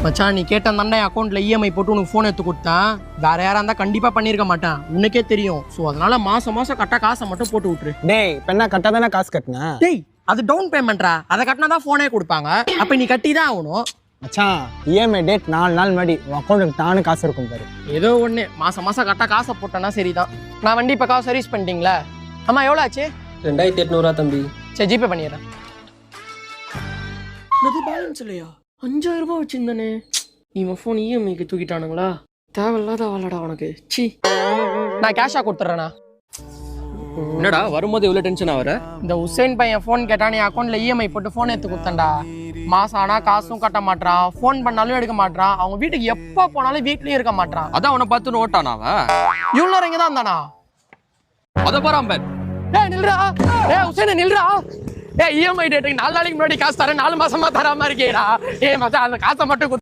மச்சான் நீ கேட்ட தாண்டா என் அக்கௌண்ட்ல இஎம்ஐ போட்டு உனக்கு ஃபோன் எடுத்து கொடுத்தேன். வேற யாரா இருந்தா கண்டிப்பா பண்ணிருக்க மாட்டேன், உனக்கே தெரியும். ஸோ அதனால மாசம் மாசம் கட்ட காசை மட்டும் போட்டு விட்டுரு. டேய் இப்போ என்ன கரெக்டாக தானே காசு கட்டினேன். டேய் அது டவுன் பேமெண்ட்ரா, அதை கட்டினா தான் ஃபோனே கொடுப்பாங்க. அப்ப நீ கட்டி தான் ஆகணும். மச்சான் இஎம்ஐ டேட் 4 நாள் முன்னாடி உன் அக்கௌண்ட்டுக்கு தானே காசு இருக்கும் பாரு. ஏதோ ஒன்று மாசம் மாசம் கட்ட காசை போட்டேன்னா சரிதான். நான் வண்டி இப்போ காசு சர்வீஸ் பண்ணிட்டீங்களா? ஆமா எவ்வளோ ஆச்சு? 2800 தம்பி. சரி ஜிபே பண்ணிடுறேன். பேலன்ஸ் இல்லையா? 5000 ரூபாய் வச்சிருந்தானே. இவன் ஃபோன் இஎம்ஐக்கு தூக்கிட்டானுங்களா? தேவையில்லாத அவளடா உனக்கு. சி நான் கேஷாக கொடுத்துட்றேண்ணா. என்னடா வரும்போது இவ்வளோ டென்ஷன் ஆகிற? இந்த உசேன் பையன் ஃபோன் கேட்டா நீ அக்கௌண்ட்ல இஎம்ஐ போட்டு ஃபோன் எடுத்து கொடுத்தேன்டா. மாசம் ஆனால் காசும் கட்ட மாட்டான், ஃபோன் பண்ணாலும் எடுக்க மாட்டான், அவங்க வீட்டுக்கு எப்போ போனாலும் வீட்லயும் இருக்க மாட்டான். அதான் அவனை பார்த்துன்னு ஓட்டானா அவன்? இவ்வளோ நேரம் இங்கே தான் இருந்தானா? அதை பாராம்பன். நில்றா. உசேன் நில்றா. இஎம்ஐ டேட்டுக்கு 4 நாளைக்கு முன்னாடி காசு தரேன், 4 மாசமா தராம இருக்கேடா. மச்சான் அந்த காசை மட்டும்